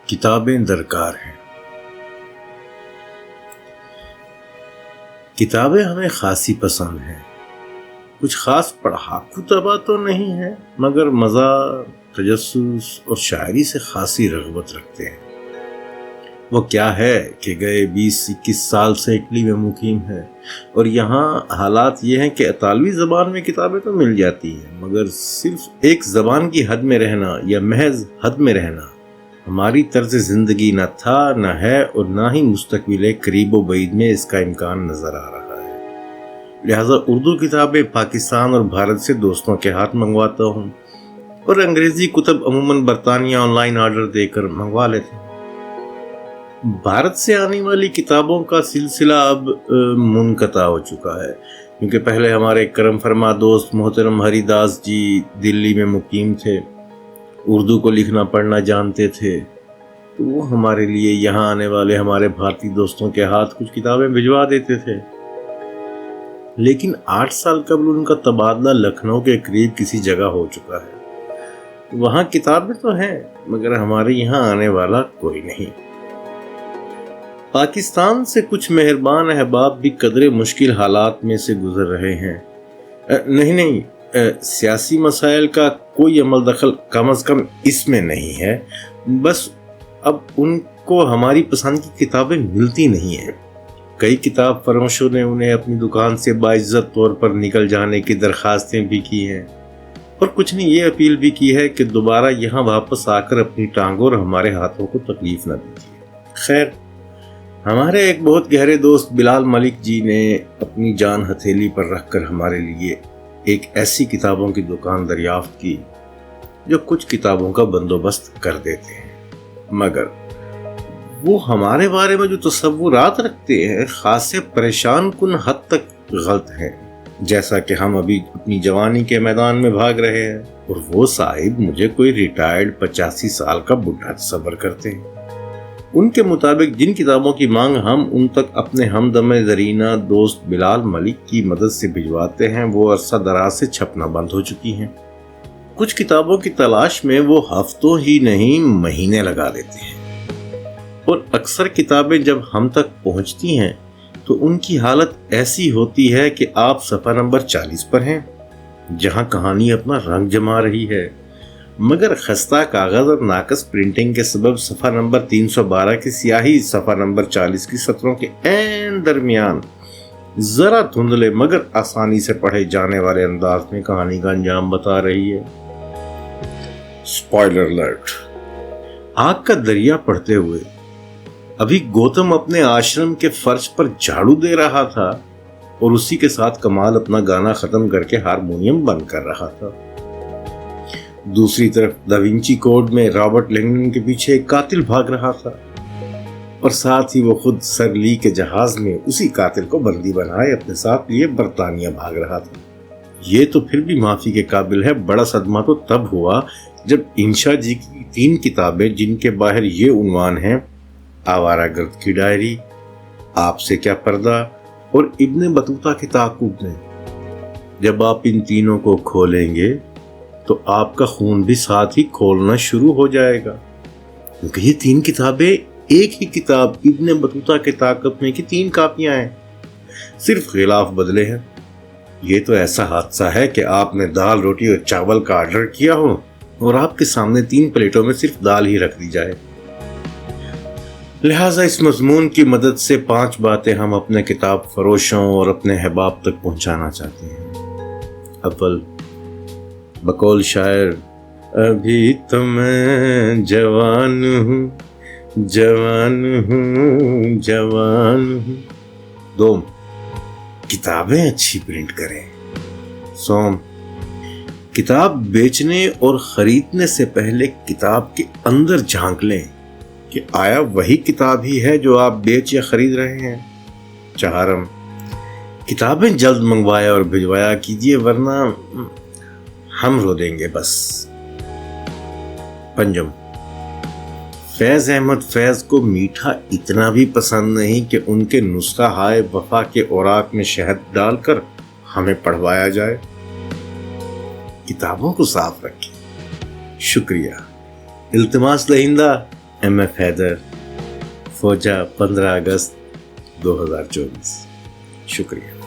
کتابیں درکار ہیں۔ کتابیں ہمیں خاصی پسند ہیں۔ کچھ خاص پڑھاکو طبع تو نہیں ہے، مگر مزہ، تجسس اور شاعری سے خاصی رغبت رکھتے ہیں۔ وہ کیا ہے کہ گئے 20-21 سال سے اٹلی میں مقیم ہے، اور یہاں حالات یہ ہیں کہ اطالوی زبان میں کتابیں تو مل جاتی ہیں، مگر صرف ایک زبان کی حد میں رہنا یا محض حد میں رہنا ہماری طرز زندگی نہ تھا، نہ ہے، اور نہ ہی مستقبل قریب و بعید میں اس کا امکان نظر آ رہا ہے۔ لہٰذا اردو کتابیں پاکستان اور بھارت سے دوستوں کے ہاتھ منگواتا ہوں، اور انگریزی کتب عموماً برطانیہ آن لائن آرڈر دے کر منگوا لیتے ہیں۔ بھارت سے آنے والی کتابوں کا سلسلہ اب منقطع ہو چکا ہے، کیونکہ پہلے ہمارے کرم فرما دوست محترم ہری داس جی دلی میں مقیم تھے، اردو کو لکھنا پڑھنا جانتے تھے، تو وہ ہمارے لیے یہاں آنے والے ہمارے بھارتی دوستوں کے ہاتھ کچھ کتابیں بھجوا دیتے تھے۔ لیکن 8 سال قبل ان کا تبادلہ لکھنؤ کے قریب کسی جگہ ہو چکا ہے۔ وہاں کتابیں تو ہیں، مگر ہمارے یہاں آنے والا کوئی نہیں۔ پاکستان سے کچھ مہربان احباب بھی قدرے مشکل حالات میں سے گزر رہے ہیں۔ نہیں، سیاسی مسائل کا کوئی عمل دخل کم از کم اس میں نہیں ہے، بس اب ان کو ہماری پسند کی کتابیں ملتی نہیں ہیں۔ کئی کتاب فروشوں نے انہیں اپنی دکان سے باعزت طور پر نکل جانے کی درخواستیں بھی کی ہیں، اور کچھ نے یہ اپیل بھی کی ہے کہ دوبارہ یہاں واپس آ کر اپنی ٹانگوں اور ہمارے ہاتھوں کو تکلیف نہ دیجیے۔ خیر، ہمارے ایک بہت گہرے دوست بلال ملک جی نے اپنی جان ہتھیلی پر رکھ کر ہمارے لیے ایک ایسی کتابوں کی دکان دریافت کی جو کچھ کتابوں کا بندوبست کر دیتے ہیں، مگر وہ ہمارے بارے میں جو تصورات رکھتے ہیں خاصے پریشان کن حد تک غلط ہیں، جیسا کہ ہم ابھی اپنی جوانی کے میدان میں بھاگ رہے ہیں، اور وہ صاحب مجھے کوئی ریٹائرڈ 85 سال کا بڈھا تصور کرتے ہیں۔ ان کے مطابق جن کتابوں کی مانگ ہم ان تک اپنے ہمدم زرینہ دوست بلال ملک کی مدد سے بھجواتے ہیں، وہ عرصہ دراز سے چھپنا بند ہو چکی ہیں۔ کچھ کتابوں کی تلاش میں وہ ہفتوں ہی نہیں مہینے لگا دیتے ہیں، اور اکثر کتابیں جب ہم تک پہنچتی ہیں تو ان کی حالت ایسی ہوتی ہے کہ آپ صفحہ نمبر 40 پر ہیں، جہاں کہانی اپنا رنگ جما رہی ہے، مگر خستہ کاغذ اور ناقص پرنٹنگ کے سبب صفحہ نمبر 312 کی سیاہی صفحہ نمبر 40 کی سطروں کے عین درمیان ذرا دھندلے مگر آسانی سے پڑھے جانے والے انداز میں کہانی کا انجام بتا رہی ہے۔ سپوائلر الرٹ۔ آگ کا دریا پڑھتے ہوئے ابھی گوتم اپنے آشرم کے فرش پر جھاڑو دے رہا تھا، اور اسی کے ساتھ کمال اپنا گانا ختم کر کے ہارمونیم بند کر رہا تھا۔ دوسری طرف داوینچی کوڈ میں رابرٹ لنگڈن کے پیچھے ایک قاتل بھاگ رہا تھا، اور ساتھ ہی وہ خود سر لی کے جہاز میں اسی قاتل کو بندی بنائے اپنے ساتھ لیے برطانیہ بھاگ رہا تھا۔ یہ تو پھر بھی معافی کے قابل ہے۔ بڑا صدمہ تو تب ہوا جب انشا جی کی 3 کتابیں، جن کے باہر یہ عنوان ہیں آوارہ گرد کی ڈائری، آپ سے کیا پردہ اور ابن بطوطہ کے تعاقب میں، جب آپ ان تینوں کو کھولیں گے تو آپ کا خون بھی ساتھ ہی کھولنا شروع ہو جائے گا، کیونکہ یہ 3 کتابیں ایک ہی کتاب ابن بطوطہ کے تعاقب میں کی 3 کاپیاں ہیں، صرف غلاف بدلے ہیں۔ یہ تو ایسا حادثہ ہے کہ آپ نے دال، روٹی اور چاول کا آرڈر کیا ہو، اور آپ کے سامنے 3 پلیٹوں میں صرف دال ہی رکھ دی جائے۔ لہٰذا اس مضمون کی مدد سے 5 باتیں ہم اپنے کتاب فروشوں اور اپنے احباب تک پہنچانا چاہتے ہیں۔ اول، بقول شاعر، ابھی تو میں جوان ہوں، جوان ہوں، جوان ہوں۔ دوم، کتابیں اچھی پرنٹ کریں۔ سوم، کتاب بیچنے اور خریدنے سے پہلے کتاب کے اندر جھانک لیں کہ آیا وہی کتاب ہی ہے جو آپ بیچ یا خرید رہے ہیں۔ چہارم، کتابیں جلد منگوایا اور بھجوایا کیجیے، ورنہ ہم رو دیں گے بس۔ پنجم، فیض احمد فیض کو میٹھا اتنا بھی پسند نہیں کہ ان کے نسخہ ہائے وفا کے اوراق میں شہد ڈال کر ہمیں پڑھوایا جائے۔ کتابوں کو صاف رکھیں۔ شکریہ۔ التماس دہندہ MF حیدر, فوجہ 15 اگست 2024. شکریہ.